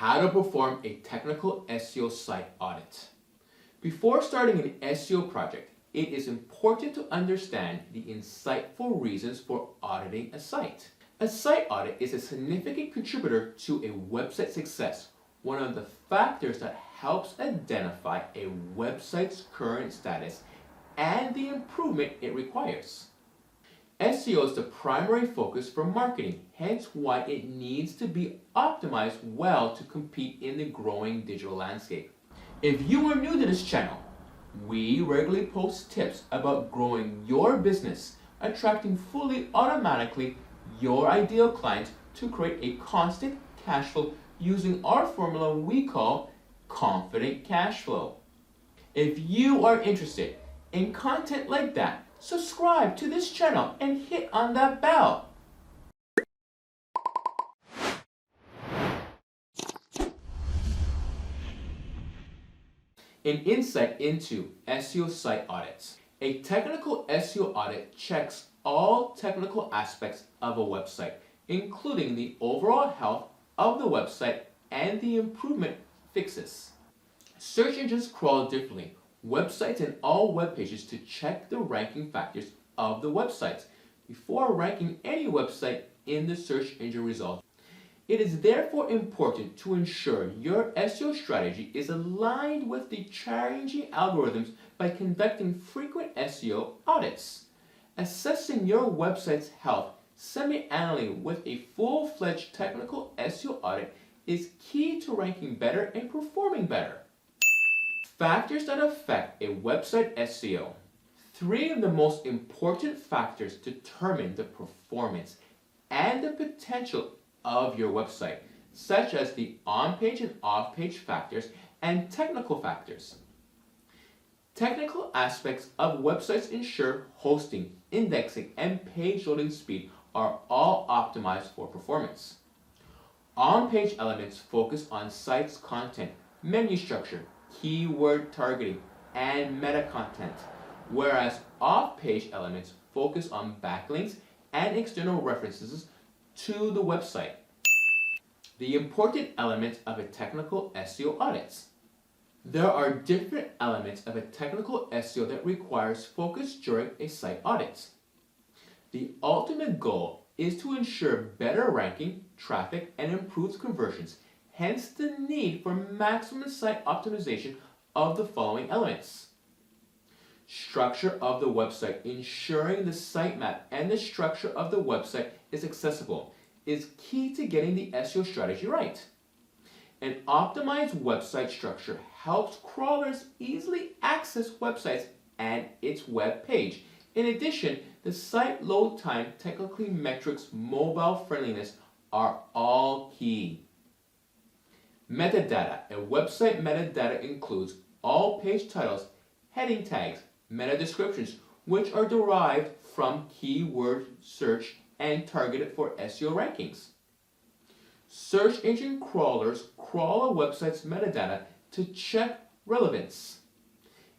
How to perform a technical SEO site audit. Before starting an SEO project, it is important to understand the insightful reasons for auditing a site. A site audit is a significant contributor to a website success, one of the factors that helps identify a website's current status and the improvement it requires. SEO is the primary focus for marketing, hence why it needs to be optimized well to compete in the growing digital landscape. If you are new to this channel, we regularly post tips about growing your business, attracting fully automatically your ideal clients to create a constant cash flow using our formula we call confident cash flow. If you are interested in content like that, subscribe to this channel and hit on that bell. An insight into SEO site audits. A technical SEO audit checks all technical aspects of a website, including the overall health of the website and the improvement fixes. Search engines crawl differently. Websites and all web pages to check the ranking factors of the websites before ranking any website in the search engine results. It is therefore important to ensure your SEO strategy is aligned with the changing algorithms by conducting frequent SEO audits. Assessing your website's health semi-annually with a full-fledged technical SEO audit is key to ranking better and performing better. Factors that affect a website SEO. 3 of the most important factors determine the performance and the potential of your website, such as the on-page and off-page factors and technical factors. Technical aspects of websites ensure hosting, indexing, and page loading speed are all optimized for performance. On-page elements focus on site's content, menu structure, keyword targeting, and meta content, whereas off-page elements focus on backlinks and external references to the website. The important elements of a technical SEO audit. There are different elements of a technical SEO that requires focus during a site audit. The ultimate goal is to ensure better ranking, traffic, and improved conversions, hence the need for maximum site optimization of the following elements. Structure of the website. Ensuring the sitemap and the structure of the website is accessible is key to getting the SEO strategy right. An optimized website structure helps crawlers easily access websites and its web page. In addition, the site load time, technically metrics, mobile friendliness are all key. Metadata. A website metadata includes all page titles, heading tags, meta descriptions, which are derived from keyword search and targeted for SEO rankings. Search engine crawlers crawl a website's metadata to check relevance.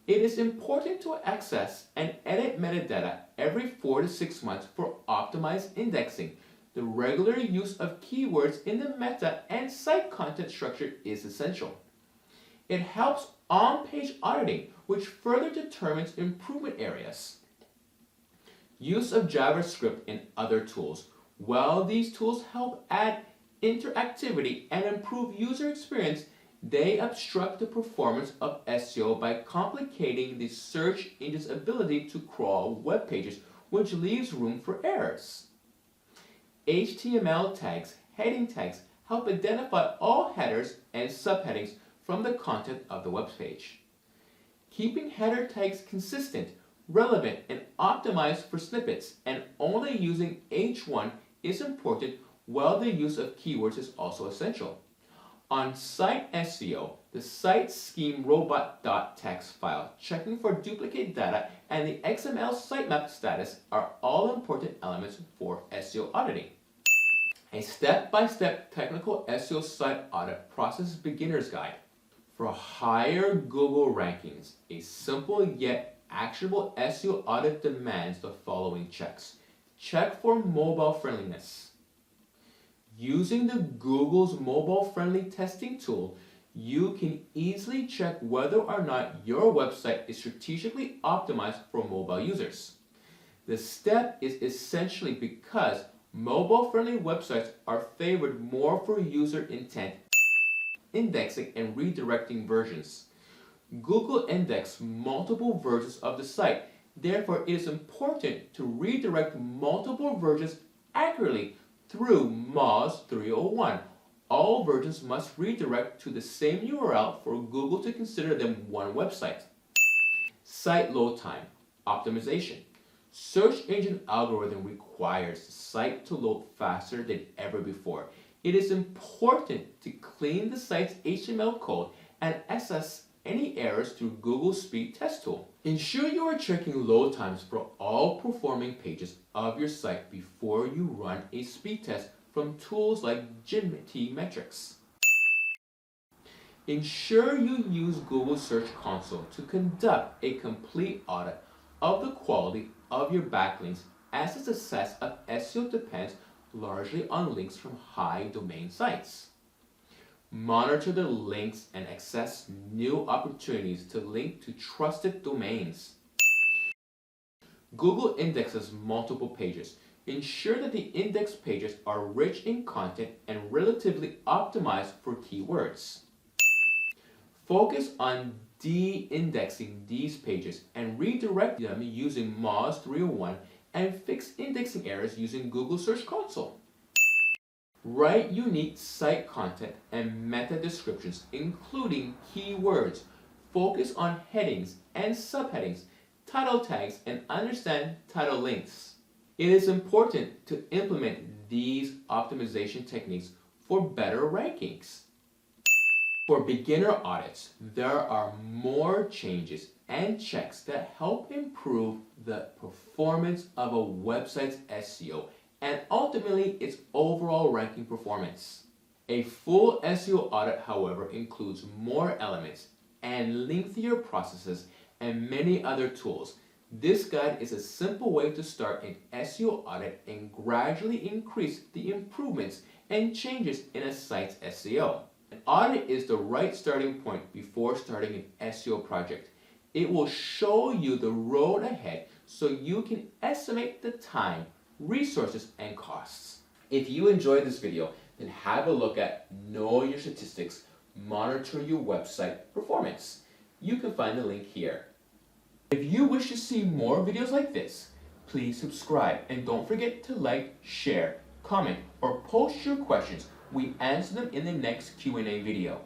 It is important to access and edit metadata every 4 to 6 months for optimized indexing. The regular use of keywords in the meta and site content structure is essential. It helps on-page auditing, which further determines improvement areas. Use of JavaScript and other tools. While these tools help add interactivity and improve user experience, they obstruct the performance of SEO by complicating the search engine's ability to crawl web pages, which leaves room for errors. HTML tags, heading tags, help identify all headers and subheadings from the content of the web page. Keeping header tags consistent, relevant, and optimized for snippets and only using H1 is important, while the use of keywords is also essential. On site SEO, the site scheme robot.txt file, checking for duplicate data, and the XML sitemap status are all important elements for SEO auditing. A step-by-step technical SEO site audit process beginner's guide. For higher Google rankings, a simple yet actionable SEO audit demands the following checks. Check for mobile friendliness. Using the Google's mobile-friendly testing tool, you can easily check whether or not your website is strategically optimized for mobile users. The step is essentially because mobile-friendly websites are favored more for user intent, indexing, and redirecting versions. Google indexes multiple versions of the site. Therefore, it is important to redirect multiple versions accurately through MOZ 301. All versions must redirect to the same URL for Google to consider them one website. Site load time optimization. Search engine algorithm requires the site to load faster than ever before. It is important to clean the site's HTML code and assess any errors through Google's speed test tool. Ensure you are checking load times for all performing pages of your site before you run a speed test from tools like GTmetrix. Ensure you use Google Search Console to conduct a complete audit of the quality of your backlinks, as the success of SEO depends largely on links from high domain sites. Monitor the links and access new opportunities to link to trusted domains. Google indexes multiple pages. Ensure that the index pages are rich in content and relatively optimized for keywords. Focus on de-indexing these pages and redirect them using MOZ 301 and fix indexing errors using Google Search Console. Write unique site content and meta descriptions, including keywords. Focus on headings and subheadings, title tags, and understand title links. It is important to implement these optimization techniques for better rankings. For beginner audits, there are more changes and checks that help improve the performance of a website's SEO and ultimately its overall ranking performance. A full SEO audit, however, includes more elements and lengthier processes and many other tools. This guide is a simple way to start an SEO audit and gradually increase the improvements and changes in a site's SEO. An audit is the right starting point before starting an SEO project. It will show you the road ahead so you can estimate the time, resources, and costs. If you enjoyed this video, then have a look at Know Your Statistics, Monitor Your Website Performance. You can find the link here. If you wish to see more videos like this, please subscribe and don't forget to like, share, comment, or post your questions. We answer them in the next Q&A video.